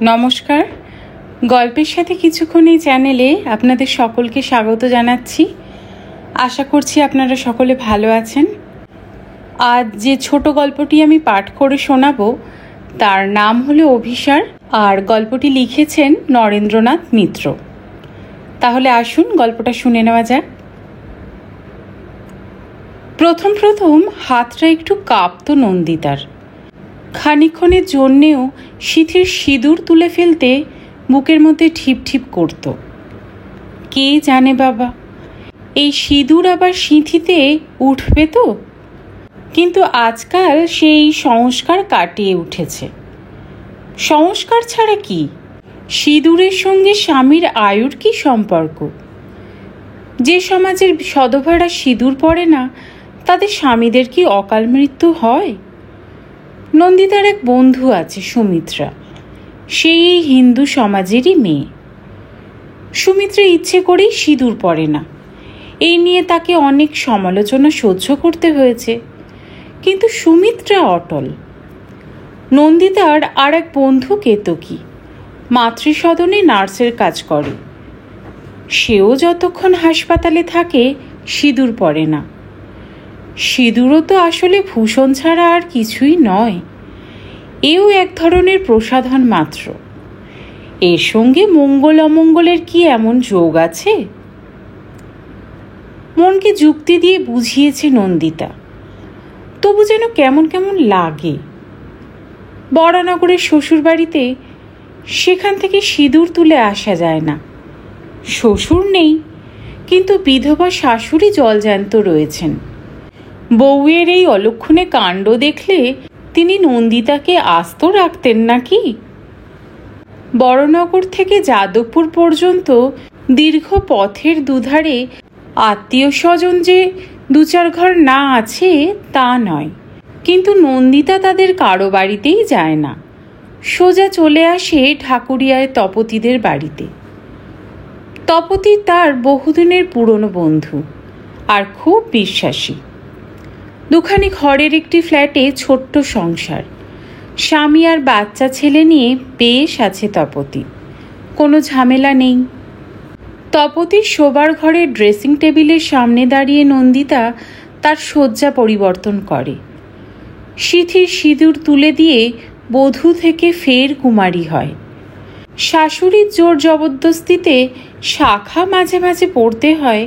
নমস্কার, গল্পের সাথে কিছুক্ষণ এই চ্যানেলে আপনাদের সকলকে স্বাগত জানাচ্ছি। আশা করছি আপনারা সকলে ভালো আছেন। আজ যে ছোট গল্পটি আমি পাঠ করে শোনাবো তার নাম হলো অভিসার, আর গল্পটি লিখেছেন নরেন্দ্রনাথ মিত্র। তাহলে আসুন গল্পটা শুনে নেওয়া যাক। প্রথম হাতটা একটু কাঁপতো নন্দিতার। খানিকক্ষণের জন্যেও সিঁথির সিঁদুর তুলে ফেলতে বুকের মধ্যে ঠিপ ঠিপ করত। কে জানে বাবা, এই সিঁদুর আবার সিঁথিতে উঠবে তো। কিন্তু আজকাল সেই সংস্কার কাটিয়ে উঠেছে। সংস্কার ছাড়া কি, সিঁদুরের সঙ্গে স্বামীর আয়ুর কি সম্পর্ক? যে সমাজের সধবারা সিঁদুর পরে না, তাদের স্বামীদের কি অকাল মৃত্যু হয়? নন্দিতার এক বন্ধু আছে, সুমিত্রা। সেই হিন্দু সমাজেরই মেয়ে। সুমিত্রা ইচ্ছে করেই সিঁদুর পরে না, এই নিয়ে তাকে অনেক সমালোচনা সহ্য করতে হয়েছে। কিন্তু সুমিত্রা অটল। নন্দিতার আর এক বন্ধু কেতকী, মাতৃসদনে নার্সের কাজ করে। সেও যতক্ষণ হাসপাতালে থাকে সিঁদুর পরে না। সিঁদুরও তো আসলে ভূষণ ছাড়া আর কিছুই নয়, এও এক ধরনের প্রসাধন মাত্র। এর সঙ্গে মঙ্গল অমঙ্গলের কি এমন যোগ আছে? মনকে যুক্তি দিয়ে বুঝিয়েছে নন্দিতা, তবু যেন কেমন কেমন লাগে। বরানগরের শ্বশুর বাড়িতে, সেখান থেকে সিঁদুর তুলে আসা যায় না। শ্বশুর নেই, কিন্তু বিধবা শাশুড়ি জলজ্যান্ত রয়েছেন। বউয়ের এই অলক্ষণে কাণ্ড দেখলে তিনি নন্দিতাকে আস্ত রাখতেন নাকি? বড়নগর থেকে যাদবপুর পর্যন্ত দীর্ঘ পথের দুধারে আত্মীয় স্বজন যে দু চার ঘর না আছে তা নয়, কিন্তু নন্দিতা তাদের কারো বাড়িতেই যায় না। সোজা চলে আসে ঠাকুরিয়ায় তপতিদের বাড়িতে। তপতি তার বহুদিনের পুরনো বন্ধু আর খুব বিশ্বাসী। দুখানি ঘরের একটি ফ্ল্যাটে ছোট্ট সংসার, স্বামী আর বাচ্চা ছেলে নিয়ে বেশ আছে তপতি। কোনো ঝামেলা নেই। তপতির শোবার ঘরের ড্রেসিং টেবিলের সামনে দাঁড়িয়ে নন্দিতা তার শয্যা পরিবর্তন করে। সিঁথির সিঁদুর তুলে দিয়ে বধূ থেকে ফের কুমারী হয়। শাশুড়ির জোর জবরদস্তিতে শাখা মাঝে মাঝে পড়তে হয়।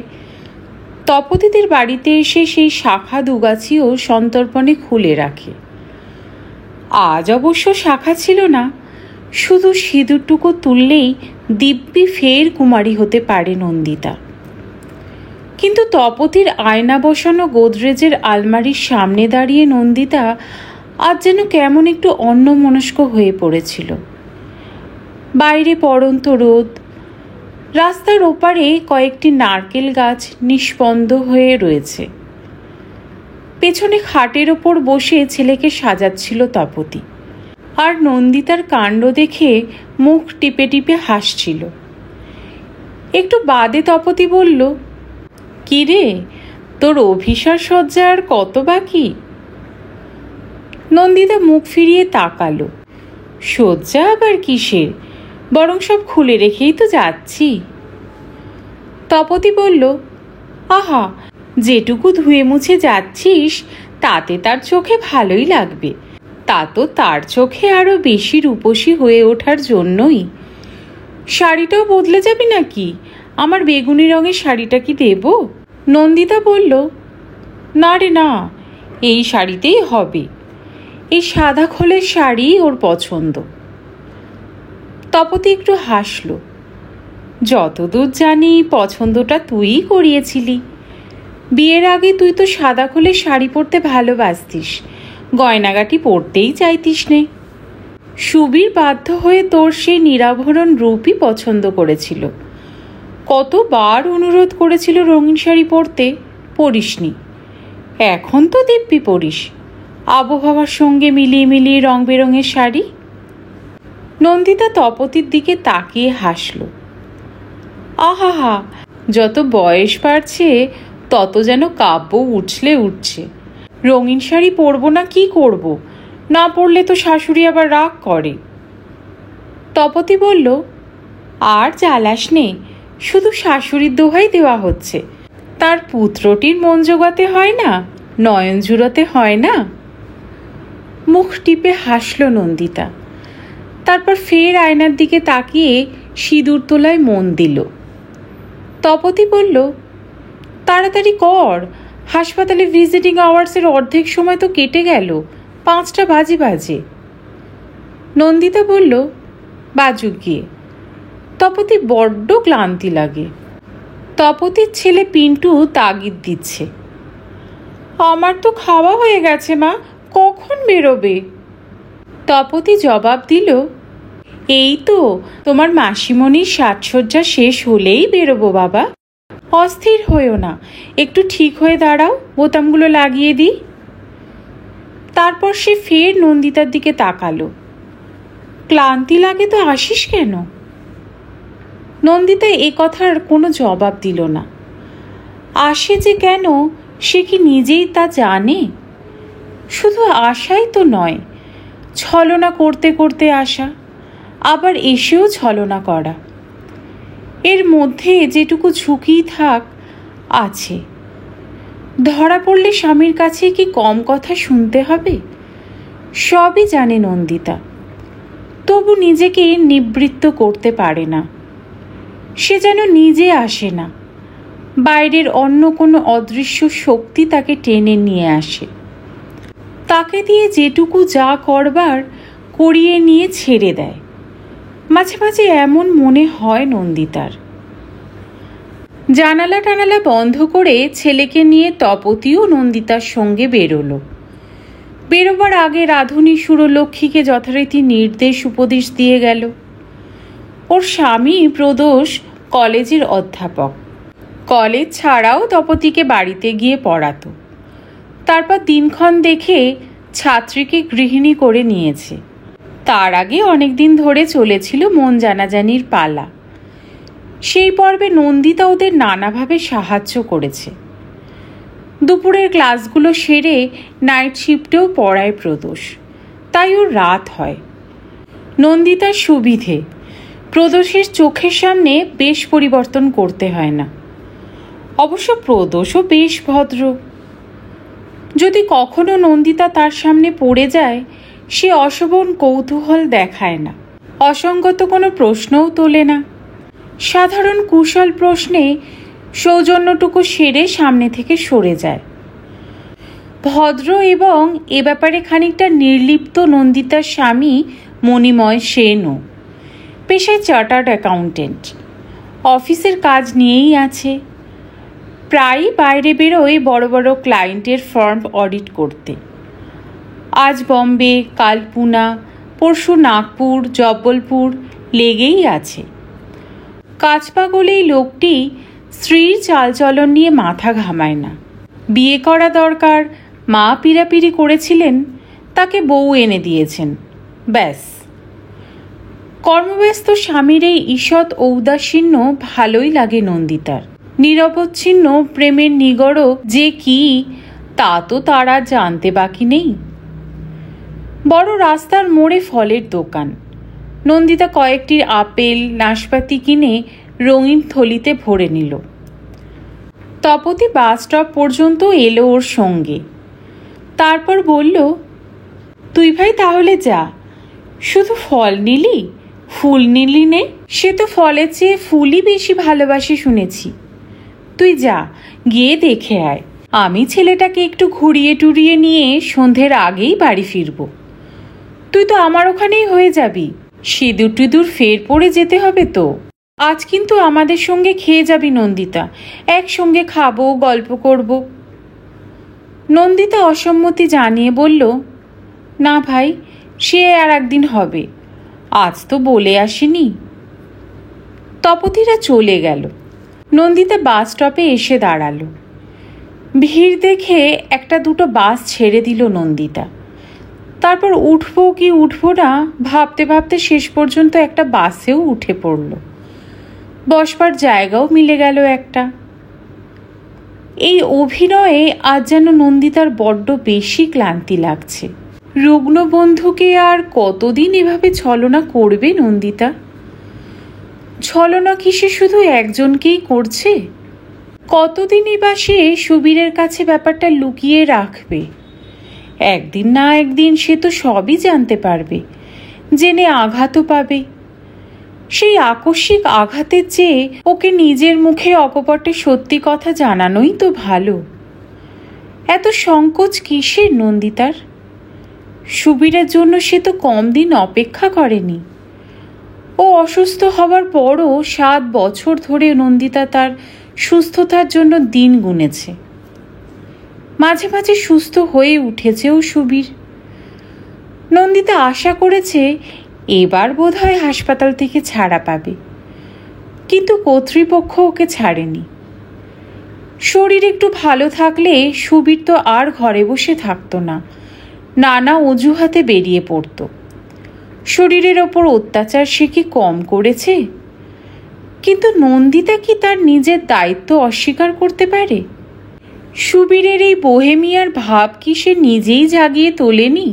তপতিদের বাড়িতে এসে সেই শাখা দুগাছিও সন্তর্পণে খুলে রাখে। আজ অবশ্য শাখা ছিল না, শুধু সিঁদুরটুকু তুললেই দিব্যি ফের কুমারী হতে পারে নন্দিতা। কিন্তু তপতির আয়না বসানো গোদরেজের আলমারির সামনে দাঁড়িয়ে নন্দিতা আজ যেন কেমন একটু অন্যমনস্ক হয়ে পড়েছিল। বাইরে পড়ন্ত রোদ, রাস্তার ওপারে কয়েকটি নারকেল গাছ নিষ্পন্দ হয়ে রয়েছে। পেছনে খাটের ওপর বসে ছেলেকে সাজাচ্ছিল তপতি, আর নন্দিতার কাণ্ড দেখে মুখ টিপে টিপে হাসছিল। একটু বাদে তপতি বলল, কি রে, তোর অভিসার সজ্জা আর কত বাকি? নন্দিতা মুখ ফিরিয়ে তাকালো। সজ্জা আবার কিসের, বরং সব খুলে রেখেই তো যাচ্ছি। তপতি বলল, আহা, যেটুকু ধুয়ে মুছে যাচ্ছিস তাতে তার চোখে ভালোই লাগবে। তা তো তার চোখে আরো বেশি রূপসী হয়ে ওঠার জন্যই। শাড়িটাও বদলে যাবি নাকি? আমার বেগুনি রঙের শাড়িটা কি দেব? নন্দিতা বলল, না রে না, এই শাড়িতেই হবে। এই সাদা খোলের শাড়ি ওর পছন্দ। তপতি একটু হাসল। যতদূর জানি পছন্দটা তুইই করিয়েছিলি। বিয়ের আগে তুই তো সাদা খোলের শাড়ি পরতে ভালোবাসতিস, গয়নাগাটি পরতেই চাইতিস নে। সুবীর বাধ্য হয়ে তোর সেই নিরাভরণ রূপই পছন্দ করেছিল। কতবার অনুরোধ করেছিল রঙিন শাড়ি পরতে, পরিসনি। এখন তো দিব্যি পরিস, আবহাওয়ার সঙ্গে মিলিয়ে মিলিয়ে রং বেরঙের শাড়ি। নন্দিতা তপতির দিকে তাকিয়ে হাসল। আহা, যত বয়স বাড়ছে তত যেন কাব্য উঠলে উঠছে। রঙিন শাড়ি পরবো না কি করব? না পরলে তো শাশুড়ি আবার রাগ করে। তপতি বলল, আর জ্বালাস নে, শুধু শাশুড়ির দোহাই দেওয়া হচ্ছে, তার পুত্রটির মন জোগাতে হয় না, নয়ন জুড়োতে হয় না। মুখ টিপে হাসল নন্দিতা। তারপর ফের আয়নার দিকে তাকিয়ে সিঁদুর তোলায় মন দিল। তপতি বলল, তাড়াতাড়ি কর, হাসপাতালে ভিজিটিং আওয়ার্সের অর্ধেক সময় তো কেটে গেল, 5টা বাজে। নন্দিতা বলল, বাজুক গিয়ে। তপতি বড্ড ক্লান্তি লাগে। তপতির ছেলে পিন্টু তাগিদ দিচ্ছে, আমার তো খাওয়া হয়ে গেছে মা, কখন বেরোবে? তপতি জবাব দিল, এই তো তোমার মাসিমণির সাজসজ্জা শেষ হলেই বেরোবো বাবা। অস্থির হয়েও না, একটু ঠিক হয়ে দাঁড়াও, বোতামগুলো লাগিয়ে দিই। তারপর সে ফের নন্দিতার দিকে তাকালো। ক্লান্তি লাগে তো আসিস কেন? নন্দিতা এ কথার কোনো জবাব দিল না। আসে যে কেন সে কি নিজেই তা জানে? শুধু আশাই তো নয়, ছলনা করতে করতে আসা, আবার এসেও ছলনা করা, এর মধ্যে যেটুকু ঝুঁকি থাক আছে। ধরা পড়লে স্বামীর কাছে কি কম কথা শুনতে হবে? সবই জানে নন্দিতা, তবু নিজেকে নিবৃত্ত করতে পারে না। সে যেন নিজে আসে না, বাইরের অন্য কোনো অদৃশ্য শক্তি তাকে টেনে নিয়ে আসে। তাকে দিয়ে যেটুকু যা করবার করিয়ে নিয়ে ছেড়ে দেয়। মাঝে মাঝে এমন মনে হয় নন্দিতার। জানালা টানালা বন্ধ করে ছেলেকে নিয়ে তপতিও নন্দিতার সঙ্গে বেরোলো। বেরোবার আগে রাধুনী সুরলক্ষ্মীকে যথারীতি নির্দেশ উপদেশ দিয়ে গেল। ওর স্বামী প্রদোষ কলেজের অধ্যাপক, কলেজ ছাড়াও তপতিকে বাড়িতে গিয়ে পড়াতো। তারপর দিনক্ষণ দেখে ছাত্রীকে গৃহিণী করে নিয়েছে। তার আগে অনেকদিন ধরে চলেছিল মন জানাজানির পালা। সেই পর্বে নন্দিতা ওদের নানাভাবে সাহায্য করেছে। দুপুরের ক্লাসগুলো সেরে নাইট শিফটেও পড়ায় প্রদোষ, তাই ওর রাত হয়। নন্দিতার সুবিধে, প্রদোষের চোখের সামনে বেশ পরিবর্তন করতে হয় না। অবশ্য প্রদোষও বেশ ভদ্র। যদি কখনো নন্দিতা তার সামনে পড়ে যায়, সে অশোভন কৌতূহল দেখায় না, অসঙ্গত কোনো প্রশ্নও তোলে না। সাধারণ কুশল প্রশ্নে সৌজন্যটুকু সেরে সামনে থেকে সরে যায়। ভদ্র এবং এ ব্যাপারে খানিকটা নির্লিপ্ত নন্দিতার স্বামী মণিময় সেনও, পেশায় চার্টার্ড অ্যাকাউন্টেন্ট, অফিসের কাজ নিয়েই আছে। প্রায়ই বাইরে বেরোয় বড় বড় ক্লায়েন্টের ফার্ম অডিট করতে। আজ বম্বে, কাল পুনা, পরশু নাগপুর, জব্বলপুর লেগেই আছে। কাজপাগলেই লোকটি স্ত্রীর চালচলন নিয়ে মাথা ঘামায় না। বিয়ে করা দরকার, মা পিড়াপিড়ি করেছিলেন, তাকে বউ এনে দিয়েছেন, ব্যাস। কর্মব্যস্ত স্বামীর এই ঈষৎ ঔদাসীন্য ভালোই লাগে নন্দিতার। নিরবচ্ছিন্ন প্রেমের নিগড় যে কি তা তো তার আর জানতে বাকি নেই। বড় রাস্তার মোড়ে ফলের দোকান। নন্দিতা কয়েকটি আপেল নাশপাতি কিনে রঙিন থলিতে ভরে নিল। তপতি বাস স্টপ পর্যন্ত এলো ওর সঙ্গে। তারপর বলল, তুই ভাই তাহলে যা, শুধু ফল নিলি, ফুল নিলি নে? সে তো ফলের চেয়ে ফুলই বেশি ভালোবাসে শুনেছি। তুই যা, গিয়ে দেখে আয়, আমি ছেলেটাকে একটু ঘুরিয়ে টুরিয়ে নিয়ে সন্ধ্যের আগেই বাড়ি ফিরব। তুই তো আমার ওখানেই হয়ে যাবি, সিঁদুর টিঁদুর ফের পড়ে যেতে হবে তো। আজ কিন্তু আমাদের সঙ্গে খেয়ে যাবি নন্দিতা, একসঙ্গে খাবো, গল্প করব। নন্দিতা অসম্মতি জানিয়ে বলল, না ভাই, সে আর একদিন হবে, আজ তো বলে আসিনি। তপতিরা চলে গেল। নন্দিতা বাস স্টপে এসে দাঁড়ালো। ভিড় দেখে একটা দুটো বাস ছেড়ে দিল নন্দিতা। তারপর উঠবো কি উঠবো না ভাবতে ভাবতে শেষ পর্যন্ত একটা বাসেও উঠে পড়ল। বসবার জায়গাও মিলে গেল একটা। এই অভিনয়ে আজ যেন নন্দিতার বড্ড বেশি ক্লান্তি লাগছে। রুগ্ন বন্ধুকে আর কতদিন এভাবে ছলনা করবে নন্দিতা? ছলনা কি সে শুধু একজনকেই করছে? কতদিনই বা সে সুবীরের কাছে ব্যাপারটা লুকিয়ে রাখবে? একদিন না একদিন সে তো সবই জানতে পারবে, জেনে আঘাতও পাবে। সেই আকস্মিক আঘাতের চেয়ে ওকে নিজের মুখে অকপটে সত্যি কথা জানানোই তো ভালো। এত সংকোচ কিসের নন্দিতার? সুবীরের জন্য সে তো কম দিন অপেক্ষা করেনি। ও অসুস্থ হবার পরও 7 বছর ধরে নন্দিতা তার সুস্থতার জন্য দিন গুনেছে। মাঝে মাঝে সুস্থ হয়ে উঠেছেও সুবীর। নন্দিতা আশা করেছে এবার বোধহয় হাসপাতাল থেকে ছাড়া পাবে, কিন্তু কর্তৃপক্ষ ওকে ছাড়েনি। শরীর একটু ভালো থাকলে সুবীর তো আর ঘরে বসে থাকতো না, নানা অজুহাতে বেরিয়ে পড়ত। শরীরের ওপর অত্যাচার সে কি কম করেছে? কিন্তু নন্দিতা কি তার নিজের দায়িত্ব অস্বীকার করতে পারে? সুবীরের এই বোহেমিয়ার ভাব কি সে নিজেই জাগিয়ে তোলেনি?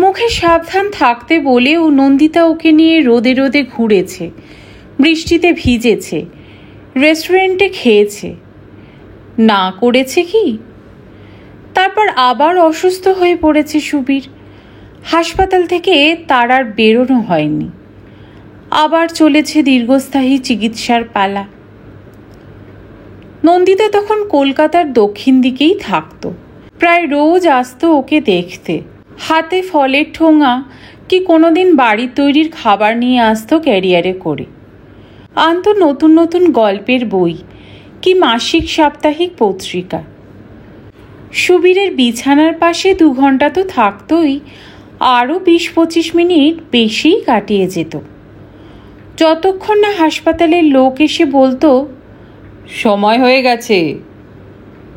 মুখে সাবধান থাকতে বলেও নন্দিতা ওকে নিয়ে রোদে রোদে ঘুরেছে, বৃষ্টিতে ভিজেছে, রেস্টুরেন্টে খেয়েছে। না করেছে কি? তারপর আবার অসুস্থ হয়ে পড়েছে সুবীর। হাসপাতাল থেকে তার আর বেরোনো হয়নি। আবার চলেছে দীর্ঘস্থায়ী চিকিৎসার পালা। নন্দিতা তখন কলকাতার দক্ষিণ দিকেই থাকত। প্রায় রোজ আসতো ওকে দেখতে। হাতে ফলের ঠোঙা কি কোনোদিন বাড়ির তৈরির খাবার নিয়ে আসতো ক্যারিয়ারে করে। আনতো নতুন নতুন গল্পের বই কি মাসিক সাপ্তাহিক পত্রিকা। সুবীরের বিছানার পাশে 2 ঘন্টা তো থাকতই, আরও 20-25 মিনিট বেশিই কাটিয়ে যেত। যতক্ষণ না হাসপাতালের লোক এসে বলতো সময় হয়ে গেছে,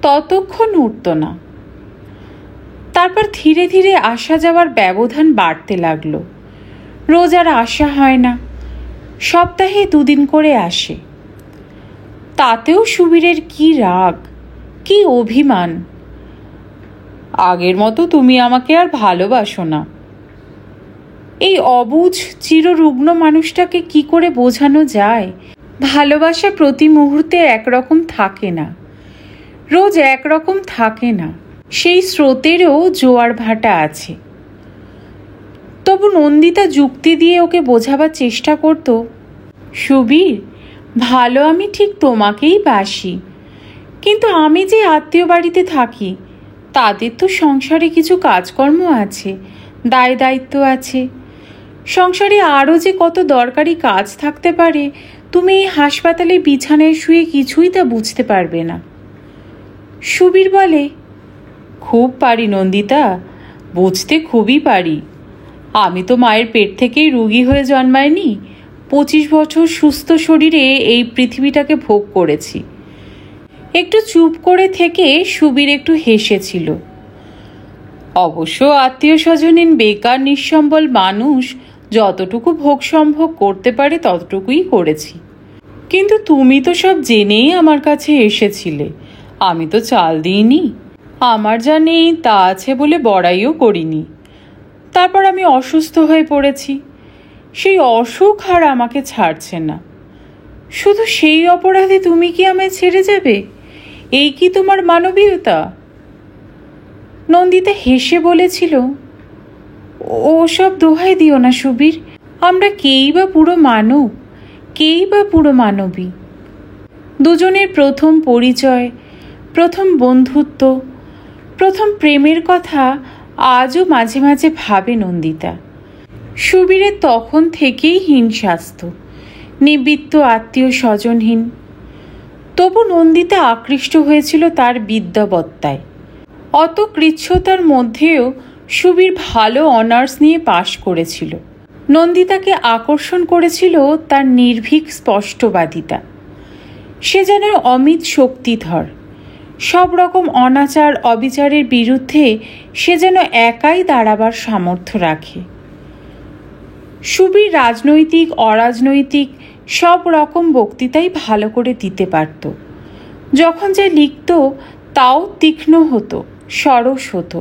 ততক্ষণ উঠত না। তারপর ধীরে ধীরে আসা যাওয়ার ব্যবধান বাড়তে লাগলো। রোজ আর আসা হয় না, সপ্তাহে 2 দিন করে আসে। তাতেও সুবীরের কি রাগ, কি অভিমান। আগের মতো তুমি আমাকে আর ভালোবাসো না। এই অবুঝ চিররুগ্ন মানুষটাকে কি করে বোঝানো যায়? ভালোবাসা প্রতি মুহূর্তে একরকম থাকে না, রোজ একরকম থাকে না। সেই স্রোতেরও জোয়ার ভাটা আছে। তবু নন্দিতা যুক্তি দিয়ে ওকে বোঝাবার চেষ্টা করত, সুবীর, ভালো আমি ঠিক তোমাকেই বাসি, কিন্তু আমি যে আত্মীয় বাড়িতে থাকি তাদের তো সংসারে কিছু কাজকর্ম আছে, দায় দায়িত্ব আছে। সংসারে আরও যে কত দরকারি কাজ থাকতে পারে তুমি এই হাসপাতালে বিছানায় শুয়ে কিছুই তা বুঝতে পারবে না। সুবীর বলে, খুব পারি নন্দিতা, বুঝতে খুবই পারি। আমি তো মায়ের পেট থেকেই রোগী হয়ে জন্মায়নি। 25 বছর সুস্থ শরীরে এই পৃথিবীটাকে ভোগ করেছি। একটু চুপ করে থেকে সুবীর একটু হেসেছিল। অবশ্য আত্মীয় স্বজনহীন বেকার নিঃসম্বল মানুষ যতটুকু ভোগ সম্ভব করতে পারে ততটুকুই করেছি। কিন্তু তুমি তো সব জেনেই আমার কাছে এসেছিলে, আমি তো চাল দিইনি। আমার যা নেই তা আছে বলে বড়াইও করিনি। তারপর আমি অসুস্থ হয়ে পড়েছি। সেই অসুখ আর আমাকে ছাড়ছে না। শুধু সেই অপরাধে তুমি কি আমায় ছেড়ে যাবে? এই কি তোমার মানবীয়তা? নন্দিতা হেসে বলেছিল, ওসব দোহাই দিও না সুবীর। আমরা কেই বা পুরো মানব, কেই বা পুরো মানবী। দুজনের প্রথম পরিচয়, প্রথম বন্ধুত্ব, প্রথম প্রেমের কথা আজও মাঝে মাঝে ভাবে নন্দিতা। সুবীরের তখন থেকেই হীন স্বাস্থ্য, নিবৃত্ত আত্মীয় স্বজনহীন। তবু নন্দিতা আকৃষ্ট হয়েছিল তার বিদ্যাবত্তায়। অত কৃচ্ছতার মধ্যেও সুবীর ভালো অনার্স নিয়ে পাশ করেছিল। নন্দিতাকে আকর্ষণ করেছিল তার নির্ভীক স্পষ্টবাদিতা। সে যেন অমিত শক্তিধর। সব রকম অনাচার অবিচারের বিরুদ্ধে সে যেন একাই দাঁড়াবার সামর্থ্য রাখে। সুবীর রাজনৈতিক অরাজনৈতিক সব রকম বক্তৃতাই ভালো করে দিতে পারত। যখন যা লিখত তাও তীক্ষ্ণ হতো, সরস হতো।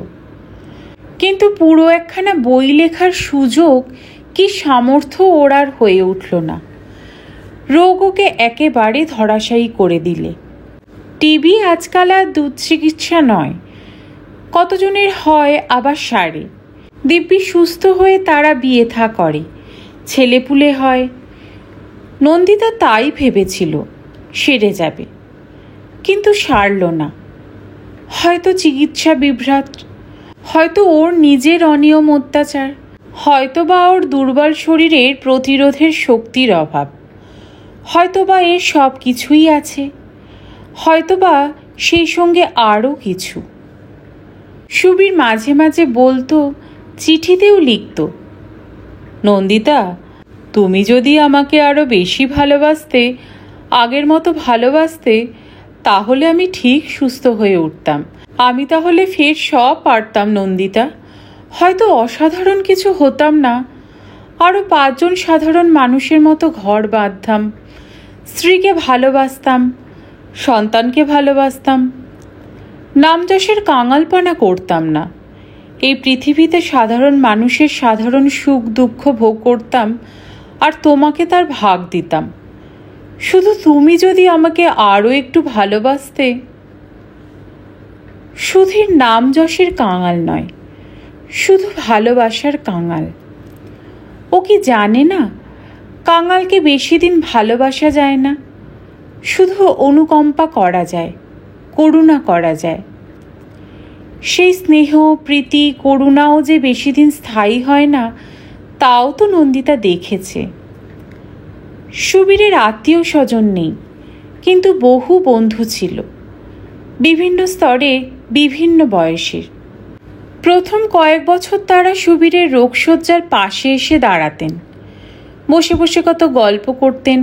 কিন্তু পুরো একখানা বই লেখার সুযোগ কি সামর্থ্য ওর আর হয়ে উঠল না। রোগ ওকে একেবারে ধরাশায়ী করে দিলে। টিবি আজকাল আর দুঃচিকিৎসা নয়, কতজনের হয় আবার সারে। দিব্যি সুস্থ হয়ে তারা বিয়ে থা করে, ছেলেপুলে হয়। নন্দিতা তাই ভেবেছিল সেরে যাবে, কিন্তু সারল না। হয়তো চিকিৎসা বিভ্রাট, হয়তো ওর নিজের অনিয়ম অত্যাচার, হয়তো বা ওর দুর্বল শরীরের প্রতিরোধের শক্তির অভাব, হয়তো বা এর সব কিছুই আছে, হয়তো বা সেই সঙ্গে আরও কিছু। সুবীর মাঝে মাঝে বলতো, চিঠিতেও লিখত, নন্দিতা, তুমি যদি আমাকে আরও বেশি ভালোবাসতে, আগের মতো ভালোবাসতে, তাহলে আমি ঠিক সুস্থ হয়ে উঠতাম। আমি তাহলে ফের সব পারতাম নন্দিতা। হয়তো অসাধারণ কিছু হতাম না, আরও 5 জন সাধারণ মানুষের মতো ঘর বাঁধতাম, স্ত্রীকে ভালোবাসতাম, সন্তানকে ভালোবাসতাম, নামযশের কাঙালপনা করতাম না। এই পৃথিবীতে সাধারণ মানুষের সাধারণ সুখ দুঃখ ভোগ করতাম, আর তোমাকে তার ভাগ দিতাম। শুধু তুমি যদি আমাকে আরও একটু ভালোবাসতে। সুধীর নামযশের কাঙাল নয়, শুধু ভালোবাসার কাঙাল। ও কি জানে না কাঙালকে বেশি দিন ভালোবাসা যায় না, শুধু অনুকম্পা করা যায়, করুণা করা যায়। সেই স্নেহ প্রীতি করুণাও যে বেশি দিন স্থায়ী হয় না, তাও তো নন্দিতা দেখেছে। সুবীরের আত্মীয় স্বজন নেই, কিন্তু বহু বন্ধু ছিল, বিভিন্ন স্তরে, বিভিন্ন বয়সের। প্রথম কয়েক বছর তারা সুবীরের রোগশয্যার পাশে এসে দাঁড়াতেন, বসে বসে কত গল্প করতেন,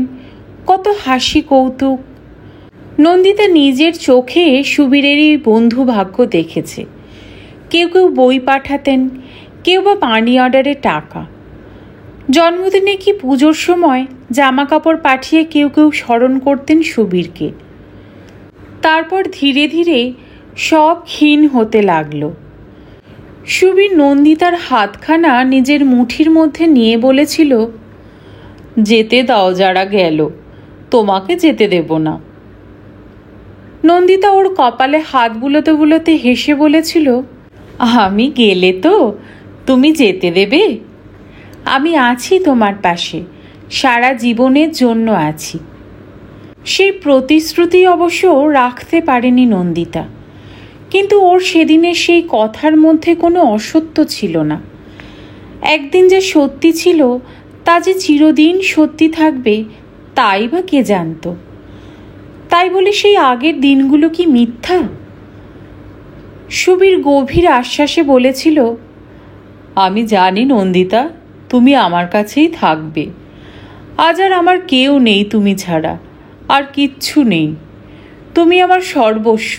কত হাসি কৌতুক। নন্দিতা নিজের চোখে সুবীরের এই বন্ধু ভাগ্য দেখেছে। কেউ কেউ বই পাঠাতেন, কেউ বা মানি অর্ডারে টাকা। জন্মদিনে কি পুজোর সময় জামা কাপড় পাঠিয়ে কেউ কেউ স্মরণ করতেন সুবীরকে। তারপর ধীরে ধীরে সব ক্ষীণ হতে লাগলো। সুবীর নন্দিতার হাতখানা নিজের মুঠির মধ্যে নিয়ে বলেছিল, যেতে দাও যারা গেল, তোমাকে যেতে দেব না। নন্দিতা ওর কপালে হাত বুলোতে বুলোতে হেসে বলেছিল, আমি গেলে তো তুমি যেতে দেবে? আমি আছি তোমার পাশে, সারা জীবনের জন্য আছি। সেই প্রতিশ্রুতি অবশ্য রাখতে পারেনি নন্দিতা, কিন্তু ওর সেদিনের সেই কথার মধ্যে কোনো অসত্য ছিল না। একদিন যে সত্যি ছিল, তা যে চিরদিন সত্যি থাকবে, তাই বা কে জানত? তাই বলে সেই আগের দিনগুলো কি মিথ্যা? সুবীর গভীর আশ্বাসে বলেছিল, আমি জানি নন্দিতা, তুমি আমার কাছেই থাকবে। আজ আর আমার কেউ নেই তুমি ছাড়া, আর কিচ্ছু নেই, তুমি আমার সর্বস্ব।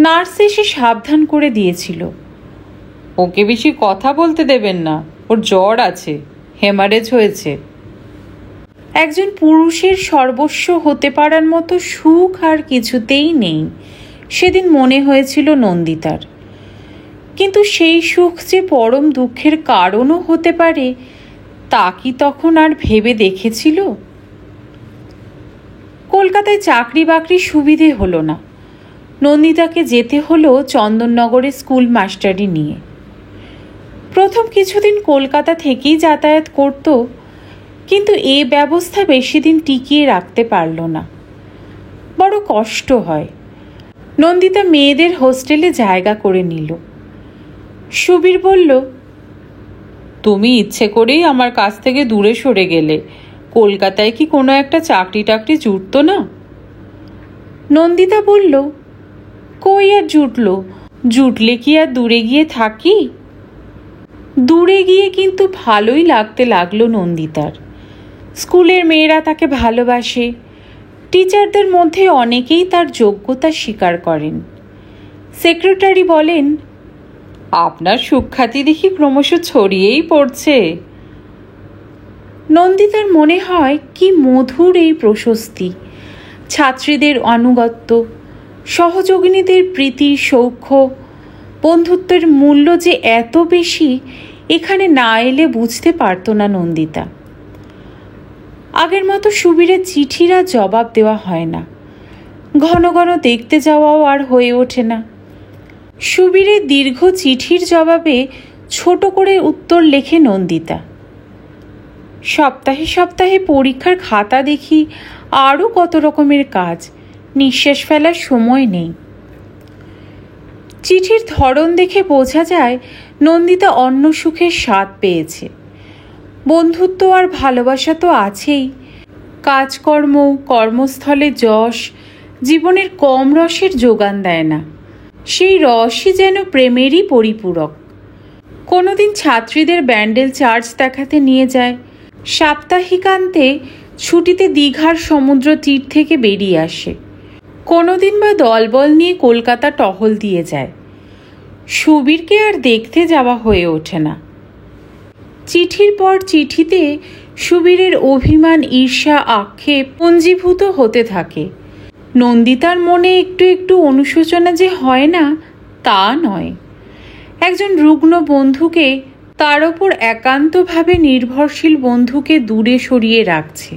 নার্স এসে সাবধান করে দিয়েছিল, ওকে বেশি কথা বলতে দেবেন না, ওর জ্বর আছে, হেমারেজ হয়েছে। একজন পুরুষের সর্বস্ব হতে পারার মতো সুখ আর কিছুতেই নেই, সেদিন মনে হয়েছিল নন্দিতার। কিন্তু সেই সুখ যে পরম দুঃখের কারণও হতে পারে, তা কি তখন আর ভেবে দেখেছিল? কলকাতায় চাকরি বাকরির সুবিধে হলো না। নন্দিতাকে যেতে হলো চন্দননগরে স্কুল মাস্টারি নিয়ে। প্রথম কিছুদিন কলকাতা থেকেই যাতায়াত করত, কিন্তু এ ব্যবস্থা বেশি দিন টিকিয়ে রাখতে পারল না। বড় কষ্ট হয়। নন্দিতা মেয়েদের হোস্টেলে জায়গা করে নিল। সুবীর বলল, তুমি ইচ্ছে করেই আমার কাছ থেকে দূরে সরে গেলে, কলকাতায় কি কোনো একটা চাকরি টাকরি জুটতো না? নন্দিতা বলল, কই আর জুটলো? জুটলে কি আর দূরে গিয়ে থাকি? দূরে গিয়ে কিন্তু ভালোই লাগতে লাগলো নন্দিতার। স্কুলের মেয়েরা তাকে ভালোবাসে, টিচারদের মধ্যে অনেকেই তার যোগ্যতা স্বীকার করেন। সেক্রেটারি বলেন, আপনার সুখ্যাতি দেখি ক্রমশ ছড়িয়েই পড়ছে। নন্দিতার মনে হয় কি মধুর এই প্রশস্তি, ছাত্রীদের আনুগত্য, সহযোগিনীদের প্রীতি সৌখ্য, বন্ধুত্বের মূল্য যে এত বেশি এখানে না এলে বুঝতে পারত না নন্দিতা। আগের মতো সুবীরের চিঠির আর জবাব দেওয়া হয় না, ঘন ঘন দেখতে যাওয়াও আর হয়ে ওঠে না। সুবীরের দীর্ঘ চিঠির জবাবে ছোট করে উত্তর লেখে নন্দিতা। সপ্তাহে সপ্তাহে পরীক্ষার খাতা দেখি, আরও কত রকমের কাজ, নিঃশ্বাস ফেলার সময় নেই। চিঠির ধরন দেখে বোঝা যায় নন্দিতা অন্য সুখের স্বাদ পেয়েছে। বন্ধুত্ব আর ভালোবাসা তো আছেই, কাজকর্ম, কর্মস্থলে যশ জীবনের কম রসের যোগান দেয় না, সেই রসই যেন প্রেমেরই পরিপূরক। কোনোদিন ছাত্রীদের ব্যান্ডেল চার্চ দেখাতে নিয়ে যায়, সাপ্তাহিকান্তে ছুটিতে দীঘার সমুদ্র তীর থেকে বেরিয়ে আসে, কোনোদিন বা দলবল নিয়ে কলকাতা টহল দিয়ে যায়। সুবীরকে আর দেখতে যাওয়া হয়ে ওঠে না। চিঠির পর চিঠিতে সুবীরের অভিমান, ঈর্ষা, আক্ষেপ পুঞ্জীভূত হতে থাকে। নন্দিতার মনে একটু একটু অনুশোচনা যে হয় না তা নয়, একজন রুগ্ন বন্ধুকে, তার ওপর একান্তভাবে নির্ভরশীল বন্ধুকে দূরে সরিয়ে রাখছে,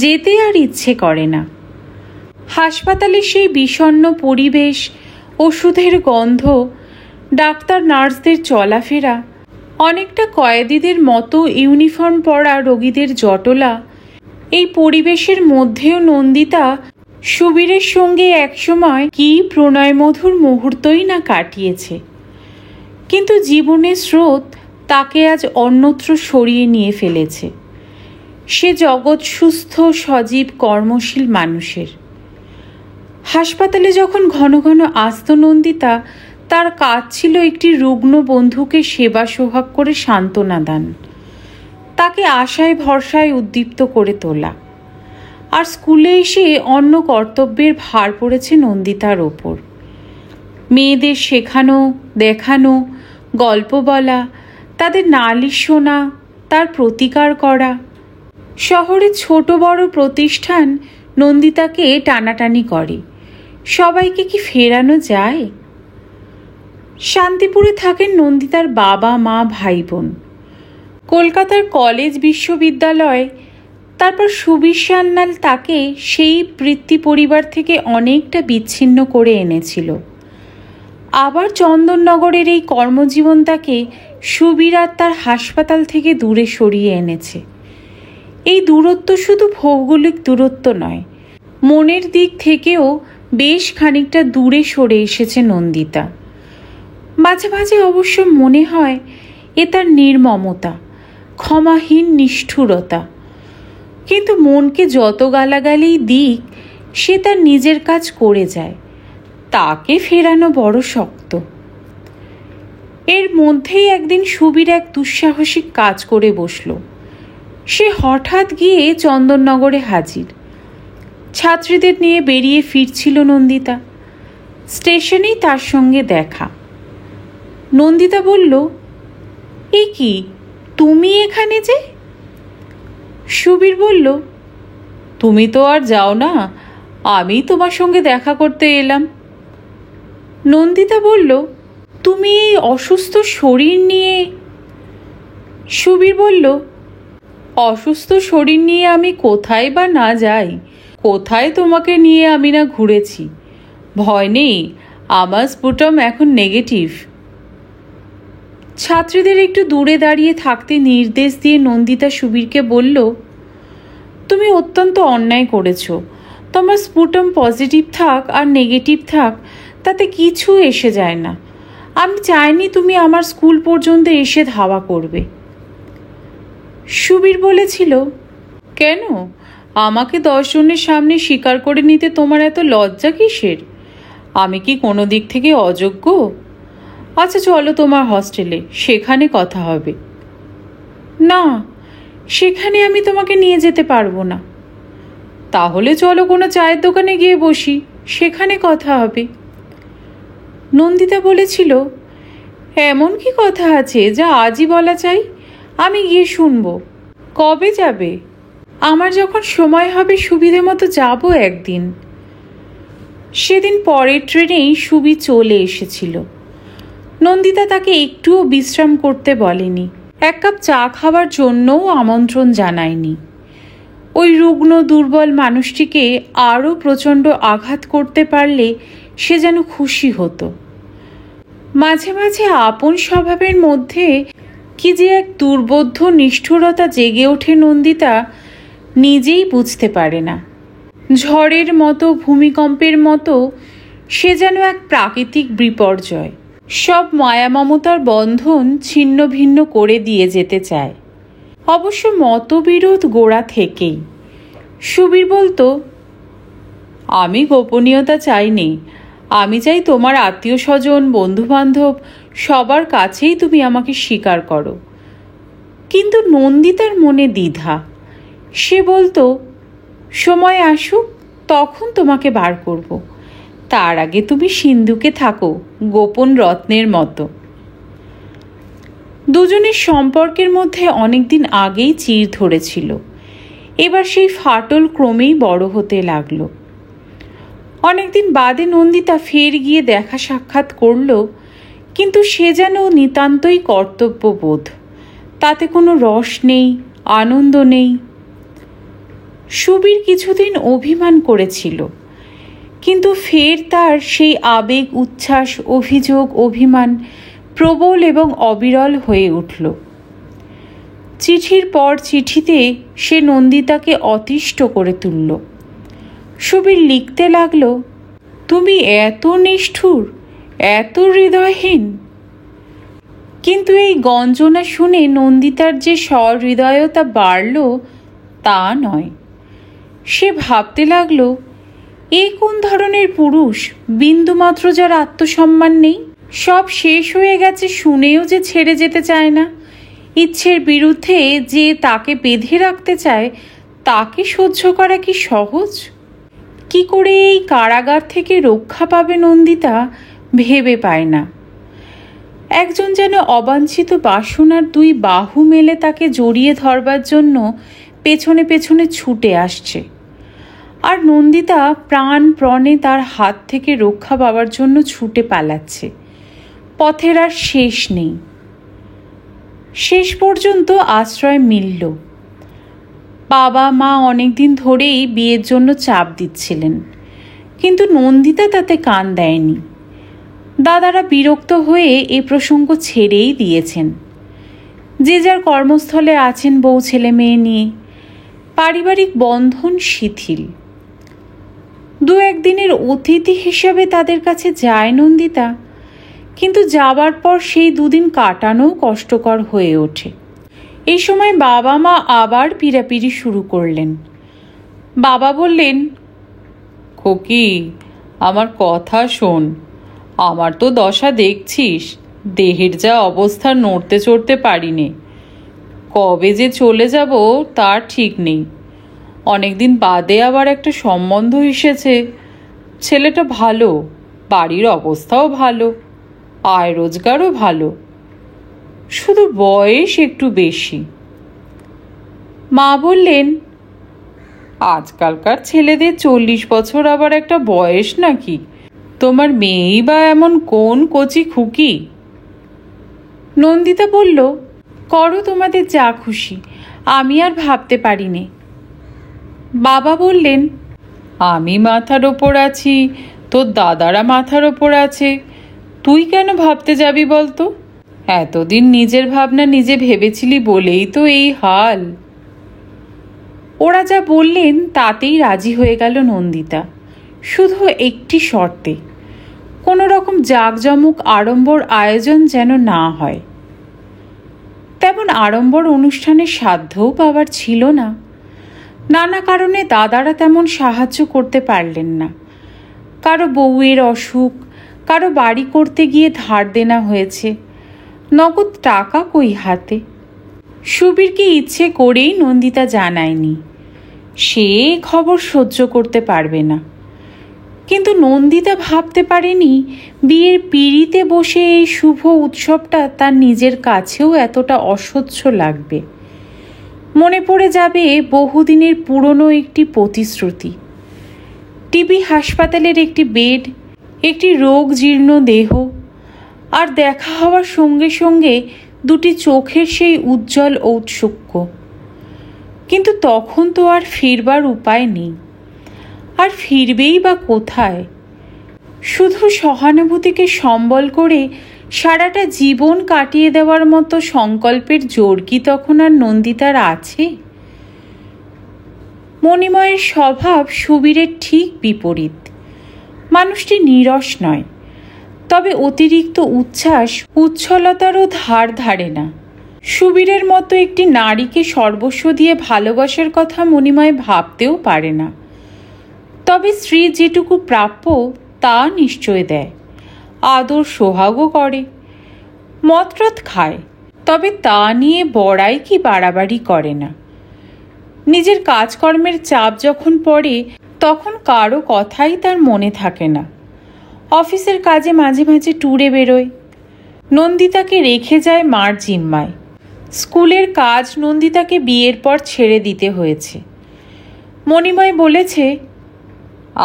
যেতে আর ইচ্ছে করে না। হাসপাতালে সেই বিষণ্ণ পরিবেশ, ওষুধের গন্ধ, ডাক্তার নার্সদের চলাফেরা, অনেকটা কয়েদিদের মতো ইউনিফর্ম পরা রোগীদের জটলা, এই পরিবেশের মধ্যেও নন্দিতা সুবীরের সঙ্গে একসময় কি প্রণয়মধুর মুহূর্তই না কাটিয়েছে। কিন্তু জীবনের স্রোত তাকে আজ অন্যত্র সরিয়ে নিয়ে ফেলেছে। সে জগৎ সুস্থ, সজীব, কর্মশীল মানুষের। হাসপাতালে যখন ঘন ঘন আসত নন্দিতা, তার কাজ ছিল একটি রুগ্ন বন্ধুকে সেবা সোহাগ করে সান্ত্বনা দান, তাকে আশায় ভরসায় উদ্দীপ্ত করে তোলা। আর স্কুলে এসে অন্য কর্তব্যের ভার পড়েছে নন্দিতার ওপর। মেয়েদের শেখানো, দেখানো, গল্প বলা, তাদের নালিশ শোনা, তার প্রতিকার করা। শহরে ছোট বড় প্রতিষ্ঠান নন্দিতাকে টানাটানি করে, সবাইকে কি ফেরানো যায়? শান্তিপুরে থাকেন নন্দিতার বাবা, মা, ভাই বোন। কলকাতার কলেজ, বিশ্ববিদ্যালয়, তারপর সুবীর সান্যাল তাকে সেই বৃত্তি পরিবার থেকে অনেকটা বিচ্ছিন্ন করে এনেছিল। আবার চন্দননগরের এই কর্মজীবন তাকে সুবীর আর তার হাসপাতাল থেকে দূরে সরিয়ে এনেছে। এই দূরত্ব শুধু ভৌগোলিক দূরত্ব নয়, মনের দিক থেকেও বেশ খানিকটা দূরে সরে এসেছে নন্দিতা। মাঝে মাঝে অবশ্য মনে হয় এ তার নির্মমতা, ক্ষমাহীন নিষ্ঠুরতা। কিন্তু মনকে যত গালাগালি দিক, সে তার নিজের কাজ করে যায়, তাকে ফেরানো বড় শক্ত। এর মধ্যেই একদিন সুবীর এক দুঃসাহসিক কাজ করে বসল। সে হঠাৎ গিয়ে চন্দননগরে হাজির। ছাত্রীদের নিয়ে বেরিয়ে ফিরছিল নন্দিতা, স্টেশনেই তার সঙ্গে দেখা। নন্দিতা বলল, এ কি, তুমি এখানে যে? সুবীর বলল, তুমি তো আর যাও না, আমি তোমার সঙ্গে দেখা করতে এলাম। নন্দিতা বলল, তুমি এই অসুস্থ শরীর নিয়ে? সুবীর বলল, অসুস্থ শরীর নিয়ে আমি কোথায় বা না যাই, কোথায় তোমাকে নিয়ে আমি না ঘুরেছি। ভয় নেই, আমার স্পুটাম এখন নেগেটিভ। ছাত্রীদের একটু দূরে দাঁড়িয়ে থাকতে নির্দেশ দিয়ে নন্দিতা সুবীরকে বলল, তুমি অত্যন্ত অন্যায় করেছ। তোমার স্পুটাম পজিটিভ থাক আর নেগেটিভ থাক, তাতে কিছু এসে যায় না। আমি চাইনি তুমি আমার স্কুল পর্যন্ত এসে ধাওয়া করবে। সুবীর বলেছিল, কেন, আমাকে 10 জনের সামনে স্বীকার করে নিতে তোমার এত লজ্জা কিসের? আমি কি কোনো দিক থেকে অযোগ্য? আচ্ছা চলো তোমার হস্টেলে, সেখানে কথা হবে। না, সেখানে আমি তোমাকে নিয়ে যেতে পারবো না। তাহলে চলো কোনো চায়ের দোকানে গিয়ে বসি, সেখানে কথা হবে। নন্দিতা বলেছিল, এমন কি কথা আছে যা আজই বলা চাই? আমি গিয়ে শুনবো। কবে যাবে? আমার যখন সময় হবে সুবিধে মতো যাব একদিন। সেদিন পরের ট্রেনেই সুবি চলে এসেছিল। নন্দিতা তাকে একটুও বিশ্রাম করতে বলেনি, এক কাপ চা খাওয়ার জন্যও আমন্ত্রণ জানায়নি। ওই রুগ্ন দুর্বল মানুষটিকে আরও প্রচণ্ড আঘাত করতে পারলে সে যেন খুশি হতো। মাঝে মাঝে আপন স্বভাবের মধ্যে কি যে এক দুর্বোধ্য নিষ্ঠুরতা জেগে ওঠে নন্দিতা নিজেই বুঝতে পারে না। ঝড়ের মতো, ভূমিকম্পের মতো সে যেন এক প্রাকৃতিক বিপর্যয়, সব মায়া মমতার বন্ধন ছিন্ন ভিন্ন করে দিয়ে যেতে চায়। অবশ্য মতবিরোধ গোড়া থেকেই। সুবীর বলতো, আমি গোপনীয়তা চাইনি, আমি চাই তোমার আত্মীয় স্বজন, বন্ধুবান্ধব সবার কাছেই তুমি আমাকে স্বীকার করো। কিন্তু নন্দিতার মনে দ্বিধা। সে বলতো, সময় আসুক তখন তোমাকে বার করব, তার আগে তুমি সিন্ধুকে থাকো গোপন রত্নের মতো। দুজনের সম্পর্কের মধ্যে অনেকদিন আগেই চির ধরেছিল, এবার সেই ফাটল ক্রমেই বড় হতে লাগলো। অনেকদিন বাদে নন্দিতা ফের গিয়ে দেখা সাক্ষাৎ করল, কিন্তু সে যেন নিতান্তই কর্তব্যবোধ, তাতে কোনো রস নেই, আনন্দ নেই। সুবীর কিছুদিন অভিমান করেছিল, কিন্তু ফের তার সেই আবেগ, উচ্ছ্বাস, অভিযোগ, অভিমান প্রবল এবং অবিরল হয়ে উঠল। চিঠির পর চিঠিতে সে নন্দিতাকে অতিষ্ঠ করে তুলল। সুবীর লিখতে লাগল, তুমি এত নিষ্ঠুর, এত হৃদয়হীন। কিন্তু এই গঞ্জনা শুনে নন্দিতার যে সহৃদয়তা বাড়ল তা নয়। সে ভাবতে লাগল, এ কোন ধরনের পুরুষ, বিন্দুমাত্র যার আত্মসম্মান নেই, সব শেষ হয়ে গেছে শুনেও যে ছেড়ে যেতে চায় না, ইচ্ছের বিরুদ্ধে যে তাকে বেঁধে রাখতে চায়, তাকে সহ্য করা কি সহজ? কি করে এই কারাগার থেকে রক্ষা পাবে নন্দিতা ভেবে পায় না। একজন যেন অবাঞ্ছিত বাসনার দুই বাহু মেলে তাকে জড়িয়ে ধরবার জন্য পেছনে পেছনে ছুটে আসছে, আর নন্দিতা প্রাণপণে তার হাত থেকে রক্ষা পাওয়ার জন্য ছুটে পালাচ্ছে। পথের আর শেষ নেই। শেষ পর্যন্ত আশ্রয় মিলল। বাবা মা অনেকদিন ধরেই বিয়ের জন্য চাপ দিচ্ছিলেন, কিন্তু নন্দিতা তাতে কান দেয়নি। দাদারা বিরক্ত হয়ে এ প্রসঙ্গ ছেড়েই দিয়েছেন। যে যার কর্মস্থলে আছেন বউ ছেলে মেয়ে নিয়ে। পারিবারিক বন্ধন শিথিল। দু একদিনের অতিথি হিসাবে তাদের কাছে যায় নন্দিতা, কিন্তু যাবার পর সেই দুদিন কাটানোও কষ্টকর হয়ে ওঠে। এই সময় বাবা মা আবার পিড়াপিড়ি শুরু করলেন। বাবা বললেন, খোকি, আমার কথা শোন, আমার তো দশা দেখছিস, দেহের যা অবস্থা, নড়তে চড়তে পারিনি, কবে যে চলে যাব তার ঠিক নেই। অনেকদিন বাদে আবার একটা সম্বন্ধ এসেছে, ছেলেটা ভালো, বাড়ির অবস্থাও ভালো, আয় রোজগারও ভালো, শুধু বয়স একটু বেশি। মা বললেন, আজকালকার ছেলেদের 40 বছর আবার একটা বয়স নাকি? তোমার মেয়েই বা এমন কোন কচি খুকি? নন্দিতা বলল, করো তোমাদের যা খুশি, আমি আর ভাবতে পারিনি। বাবা বললেন, আমি মাথার ওপর আছি, তোর দাদারা মাথার ওপর আছে, তুই কেন ভাবতে যাবি বলতো? এতদিন নিজের ভাবনা নিজে ভেবেছিলি বলেই তো এই হাল। ওরা যা বললেন তাতেই রাজি হয়ে গেল নন্দিতা, শুধু একটি শর্তে, কোনো রকম জাঁকজমক আড়ম্বর আয়োজন যেন না হয়। তেমন আড়ম্বর অনুষ্ঠানের সাধ্যও পাওয়ার ছিল না। নানা কারণে দাদারা তেমন সাহায্য করতে পারলেন না। কারো বউয়ের অসুখ, কারো বাড়ি করতে গিয়ে ধার দেনা হয়েছে, নগদ টাকা কই হাতে। সুবীরকে ইচ্ছে করেই নন্দিতা জানায়নি, সে খবর সহ্য করতে পারবে না। কিন্তু নন্দিতা ভাবতে পারেনি বিয়ের পিঁড়িতে বসে এই শুভ উৎসবটা তার নিজের কাছেও এতটা অসহ্য লাগবে। মনে পড়ে যাবে বহুদিনের পুরনো একটি প্রতিশ্রুতি, টিবি হাসপাতালের একটি বেড, একটি রোগ জীর্ণ দেহ, আর দেখা হওয়ার সঙ্গে সঙ্গে দুটি চোখের সেই উজ্জ্বল ঔৎসুক্য। কিন্তু তখন তো আর ফিরবার উপায় নেই, আর ফিরবেই বা কোথায়? শুধু সহানুভূতিকে সম্বল করে সারাটা জীবন কাটিয়ে দেওয়ার মতো সংকল্পের জোর কি তখন আর নন্দিতার আছে? মণিময়ের স্বভাব সুবীরের ঠিক বিপরীত। মানুষটি নীরস নয়, তবে অতিরিক্ত উচ্ছ্বাস উচ্ছলতারও ধার ধারে না। সুবীরের মতো একটি নারীকে সর্বস্ব দিয়ে ভালোবাসার কথা মণিময় ভাবতেও পারে না। তবে স্ত্রী যেটুকু প্রাপ্য তা নিশ্চয় দেয়, আদর সোহাগও করে, মতরত খায়, তবে তা নিয়ে বড়াই কি বাড়াবাড়ি করে না। নিজের কাজকর্মের চাপ যখন পড়ে তখন কারো কথাই তার মনে থাকে না। অফিসের কাজে মাঝে মাঝে ট্যুরে বেরোয়। নন্দিতাকে রেখে যায় মার জিম্মায়। স্কুলের কাজ নন্দিতাকে বিয়ের পর ছেড়ে দিতে হয়েছে। মণিময় বলেছে,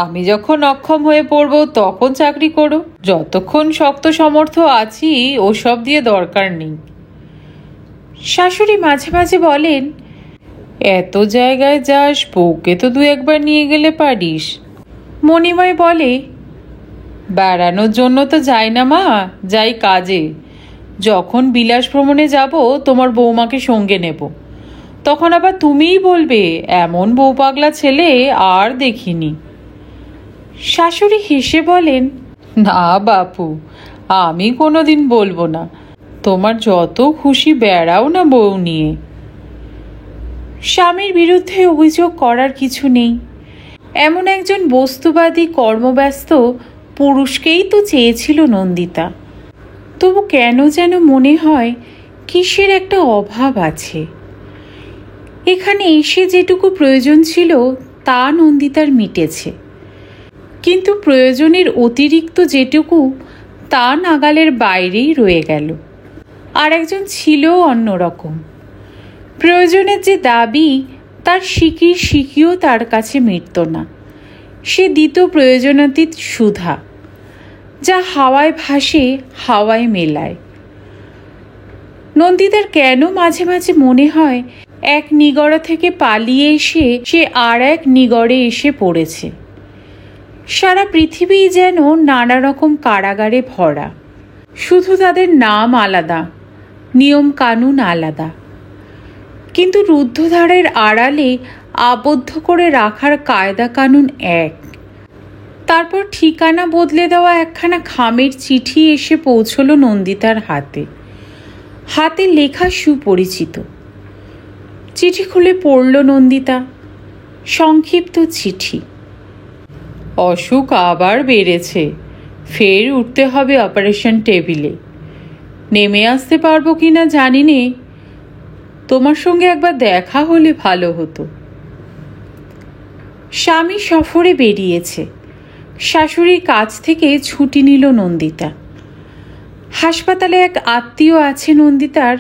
আমি যখন অক্ষম হয়ে পড়ব তখন চাকরি করো, যতক্ষণ শক্ত সমর্থ আছি ওসব দিয়ে দরকার নেই। শাশুড়ি মাঝে মাঝে বলেন, এত জায়গায় যাস, বউকে তো 2-1বার নিয়ে গেলে পারিস। মণিময় বলে, বেড়ানোর জন্য তো যাই না মা, যাই কাজে। যখন বিলাস ভ্রমণে যাব তোমার বৌমাকে সঙ্গে নেব, তখন আবার তুমিই বলবে এমন বউ পাগলা ছেলে আর দেখিনি। শাশুড়ি হেসে বলেন, না বাপু, আমি কোনোদিন বলবো না। তোমার যত খুশি বেড়াও না বউ নিয়ে। স্বামীর বিরুদ্ধে অভিযোগ করার কিছু নেই। এমন একজন বস্তুবাদী কর্মব্যস্ত পুরুষকেই তো চেয়েছিল নন্দিতা। তবু কেন যেন মনে হয় কিসের একটা অভাব আছে। এখানে এসে যেটুকু প্রয়োজন ছিল তা নন্দিতার মিটেছে, কিন্তু প্রয়োজনের অতিরিক্ত যেটুকু তা নাগালের বাইরেই রয়ে গেল। আর একজন ছিল অন্যরকম। প্রয়োজনের যে দাবি তার সিকিও তার কাছে মিটত না। সে দিত প্রয়োজনাতীত সুধা, যা হাওয়ায় ভাসে, হাওয়ায় মেলায়। নন্দিতার কেন মাঝে মাঝে মনে হয় এক নিগড় থেকে পালিয়ে এসে সে আর এক নিগড়ে এসে পড়েছে। সারা পৃথিবী যেন নানা রকম কারাগারে ভরা, শুধু তাদের নাম আলাদা, নিয়ম কানুন আলাদা, কিন্তু রুদ্ধদ্বারের আড়ালে আবদ্ধ করে রাখার কায়দা কানুন এক। তারপর ঠিকানা বদলে দেওয়া একখানা খামের চিঠি এসে পৌঁছল নন্দিতার হাতে। হাতে লেখা সুপরিচিত। চিঠি খুলে পড়ল নন্দিতা। সংক্ষিপ্ত চিঠি। অসুখ আবার বেড়েছে, ফের উঠতে হবে অপারেশন টেবিলে। নেমে আসতে পারবো কিনা জানি নে, তোমার সঙ্গে একবার দেখা হলে ভালো হতো। স্বামী সফরে বেরিয়েছে। শাশুড়ির কাছ থেকে ছুটি নিল নন্দিতা। হাসপাতালে এক আত্মীয় আছে নন্দিতার,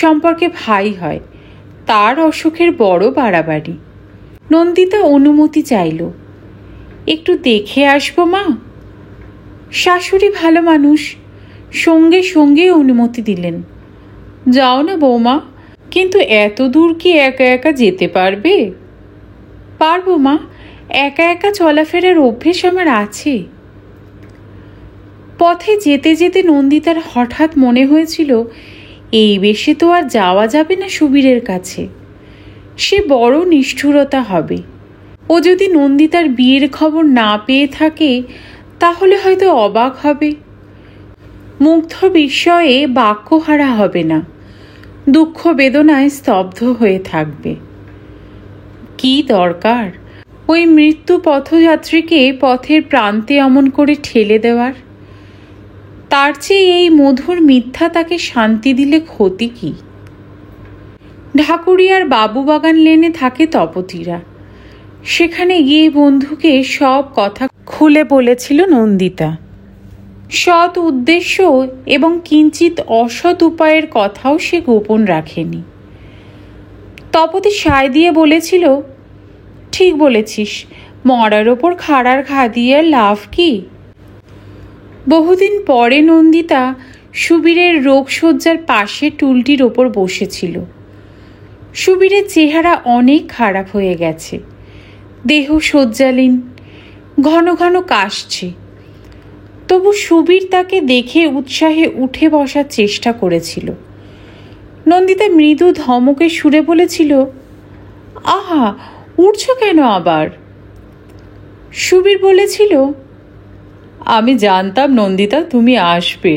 সম্পর্কে ভাই হয়। তার অসুখের বড় বাড়াবাড়ি। নন্দিতা অনুমতি চাইল, একটু দেখে আসবো মা। শাশুড়ি ভালো মানুষ, সঙ্গে সঙ্গে অনুমতি দিলেন। যাও না বৌমা, কিন্তু এত দূর কি একা একা যেতে পারবে? পারবো মা, একা একা চলাফেরার অভ্যেস আমার আছে। পথে যেতে যেতে নন্দিতার হঠাৎ মনে হয়েছিল এই বেশে তো আর যাওয়া যাবে না সুবীরের কাছে। সে বড় নিষ্ঠুরতা হবে। ও যদি নন্দিতার বিয়ের খবর না পেয়ে থাকে তাহলে হয়তো অবাক হবে, মুগ্ধ বিস্ময়ে বাক্যহারা হবে না, দুঃখ বেদনায় স্তব্ধ হয়ে থাকবে। কি দরকার ওই মৃত্যু পথযাত্রীকে পথের প্রান্তে অমন করে ঠেলে দেওয়ার? তার চেয়ে এই মধুর মিথ্যা তাকে শান্তি দিলে ক্ষতি কি? ঢাকুরিয়ার বাবুবাগান লেনে থাকে তপতিরা। সেখানে গিয়ে বন্ধুকে সব কথা খুলে বলেছিল নন্দিতা। সৎ উদ্দেশ্য এবং কিঞ্চিত অসৎ উপায়ের কথাও সে গোপন রাখেনি। তপতি সায় দিয়ে বলেছিল, ঠিক বলেছিস, মরার ওপর খাড়ার ঘা দিয়ে লাভ কি? বহুদিন পরে নন্দিতা সুবীরের রোগশয্যার পাশে টুলটির ওপর বসেছিল। সুবীরের চেহারা অনেক খারাপ হয়ে গেছে, দেহ শয্যালীন, ঘন ঘন কাশছে। তবু সুবীর তাকে দেখে উৎসাহে উঠে বসার চেষ্টা করেছিল। নন্দিতা মৃদু ধমকে সুরে বলেছিল, আহা, উঠছ কেন আবার? সুবীর বলেছিল, আমি জানতাম নন্দিতা তুমি আসবে,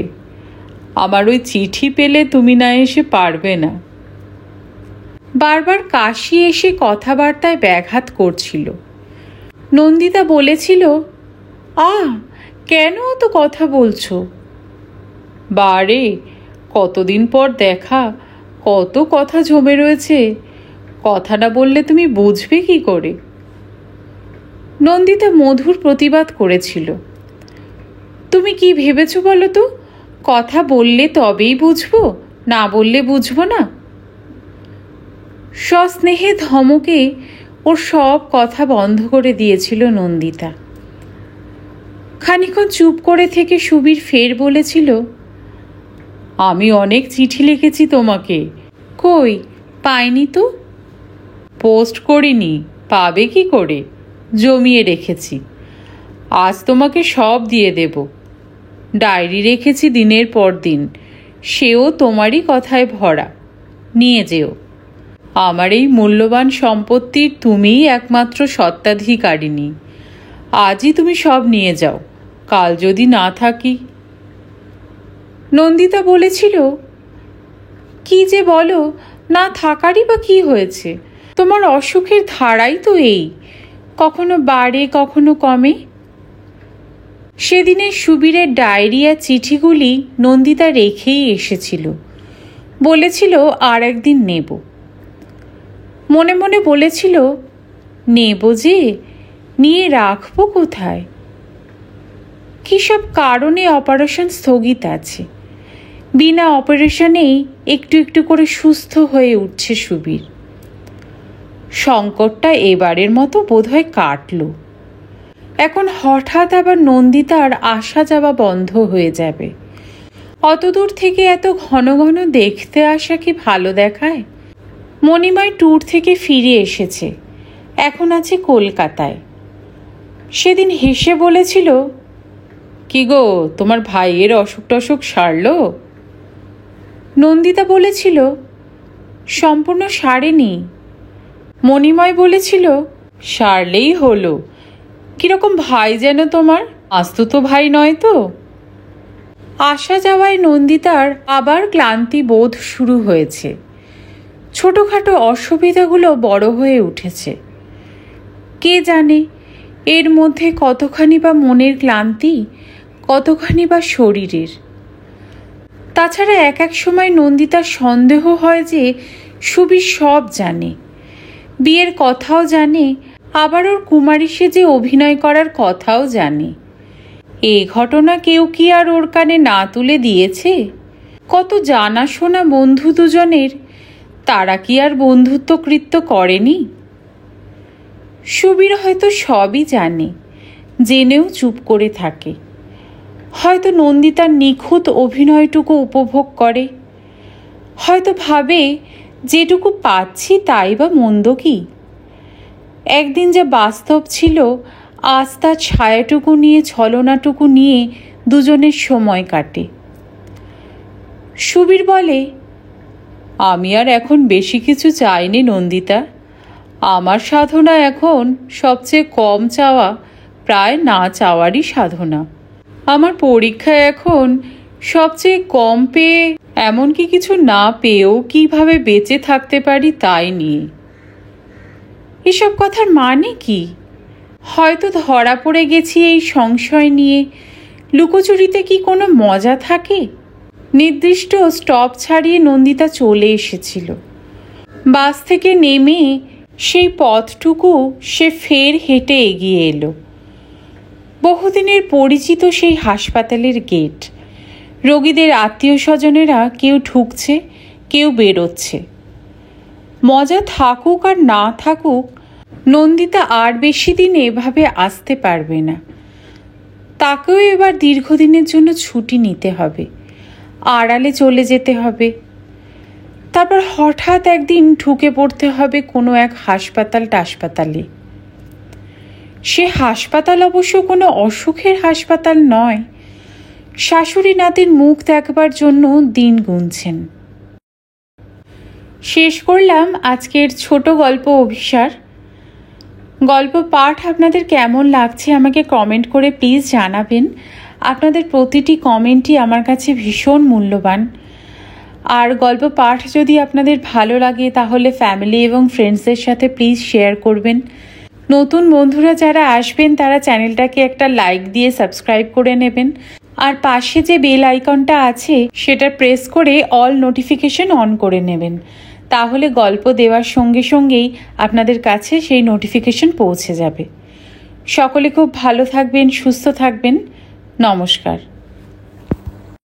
আমার ওই চিঠি পেলে তুমি না এসে পারবে না। বারবার কাশি এসে কথাবার্তায় ব্যাঘাত করছিল। নন্দিতা বলেছিল, কেন অত কথা বলছো? বারে, কতদিন পর দেখা, কত কথা জমে রয়েছে, কথা না বললে তুমি বুঝবে কি করে? নন্দিতা মধুর প্রতিবাদ করেছিল, তুমি কি ভেবেছ বলো তো? কথা বললে তবেই বুঝবো, না বললে বুঝবো না? সস্নেহে ধমকে ওর সব কথা বন্ধ করে দিয়েছিল নন্দিতা। খানিকক্ষণ চুপ করে থেকে সুবীর ফের বলেছিল, আমি অনেক চিঠি লিখেছি তোমাকে, কই পাইনি তো। পোস্ট করিনি, পাবে কি করে, জমিয়ে রেখেছি, আজ তোমাকে সব দিয়ে দেব। ডায়েরি রেখেছি দিনের পর দিন, সেও তোমারই কথায় ভরা, নিয়ে যেও। আমার এই মূল্যবান সম্পত্তির তুমিই একমাত্র স্বত্বাধিকারিণী, আজই তুমি সব নিয়ে যাও, কাল যদি না থাকি। নন্দিতা বলেছিল, কি যে বলো, না থাকারই বা কি হয়েছে? তোমার অসুখের ধারাই তো এই, কখনো বাড়ে কখনো কমে। সেদিনের সুবীরের ডায়েরি আর চিঠিগুলি নন্দিতা রেখেই এসেছিল, বলেছিল আর একদিন নেব। মনে মনে বলেছিল, নেব যে, নিয়ে রাখবো কোথায়? কি সব কারণে অপারেশন স্থগিত আছে, বিনা অপারেশনেই একটু একটু করে সুস্থ হয়ে উঠছে সুবীর। সংকটটা এবারের মতো বোধহয় কাটল। এখন হঠাৎ আবার নন্দিতার আসা যাওয়া বন্ধ হয়ে যাবে। অতদূর থেকে এত ঘন ঘন দেখতে আসা কি ভালো দেখায়? মণিময় ট্যুর থেকে ফিরে এসেছে, এখন আছে কলকাতায়। সেদিন হেসে বলেছিল, কি গো, তোমার ভাইয়ের অসুখ টসুখ সারল? নন্দিতা বলেছিল, সম্পূর্ণ সারেনি। মণিময় বলেছিল, সারলেই হলো। কিরকম ভাই যেন তোমার, আস্তুত ভাই নয় তো? আসা যাওয়ায় নন্দিতার আবার ক্লান্তি বোধ শুরু হয়েছে। ছোটখাটো অসুবিধাগুলো বড় হয়ে উঠেছে। কে জানে এর মধ্যে কতখানি বা মনের ক্লান্তি, কতখানি বা শরীরের। তাছাড়া এক এক সময় নন্দিতার সন্দেহ হয় যে সুবীর সব জানে, বিয়ের কথাও জানে, আবার ওর কুমারী সেজে অভিনয় করার কথাও জানে। এ ঘটনা কেউ কি আর ওর কানে না তুলে দিয়েছে? কত জানাশোনা বন্ধু দুজনের, তারা কি আর বন্ধুত্বকৃত্য করেনি? সুবীর হয়তো সবই জানে, জেনেও চুপ করে থাকে। হয়তো নন্দিতার নিখুঁত অভিনয়টুকু উপভোগ করে, হয়তো ভাবে যেটুকু পাচ্ছি তাই বা মন্দ কি? একদিন যা বাস্তব ছিল, আজ তার ছায়াটুকু নিয়ে, ছলনাটুকু নিয়ে দুজনের সময় কাটে। সুবীর বলে, আমি আর এখন বেশি কিছু চাইনি নন্দিতা। আমার সাধনা এখন সবচেয়ে কম চাওয়া, প্রায় না চাওয়ারই সাধনা। আমার পরীক্ষা এখন সবচেয়ে কম পেয়ে, এমনকি কিছু না পেয়েও কিভাবে বেঁচে থাকতে পারি তাই নিয়ে। এসব কথার মানে কি? হয়তো ধরা পড়ে গেছি এই সংশয় নিয়ে। লুকোচুরিতে কি কোনো মজা থাকে? নির্দিষ্ট স্টপ ছাড়িয়ে নন্দিতা চলে এসেছিল। বাস থেকে নেমে সেই পথটুকু সে ফের হেঁটে এগিয়ে এলো। বহুদিনের পরিচিত সেই হাসপাতালের গেট। রোগীদের আত্মীয় স্বজনেরা কেউ ঢুকছে, কেউ বেরোচ্ছে। মজা থাকুক আর না থাকুক, নন্দিতা আর বেশি দিন এভাবে আসতে পারবে না। তাকেও এবার দীর্ঘদিনের জন্য ছুটি নিতে হবে। আড়ালে চলে যেতে হবে। তারপর হঠাৎ একদিন ঢুকে পড়তে হবে কোনো এক হাসপাতালে। সে হাসপাতাল অবশ্য কোনো অসুখের হাসপাতাল নয়, শাশুড়ি নাতির মুখ দেখবার জন্য দিন গুনছেন। শেষ করলাম আজকের ছোট গল্প অভিসার। গল্প পাঠ আপনাদের কেমন লাগছে আমাকে কমেন্ট করে প্লিজ জানাবেন। আপনাদের প্রতিটি কমেন্টই আমার কাছে ভীষণ মূল্যবান। আর গল্প পাঠ যদি আপনাদের ভালো লাগে তাহলে ফ্যামিলি এবং ফ্রেন্ডসদের সাথে প্লিজ শেয়ার করবেন। নতুন বন্ধুরা যারা আসবেন তারা চ্যানেলটাকে একটা লাইক দিয়ে সাবস্ক্রাইব করে নেবেন। আর পাশে যে বেল আইকনটা আছে সেটা প্রেস করে অল নোটিফিকেশন অন করে নেবেন, তাহলে গল্প দেওয়ার সঙ্গে সঙ্গেই আপনাদের কাছে সেই নোটিফিকেশন পৌঁছে যাবে। সকলে খুব ভালো থাকবেন, সুস্থ থাকবেন। নমস্কার।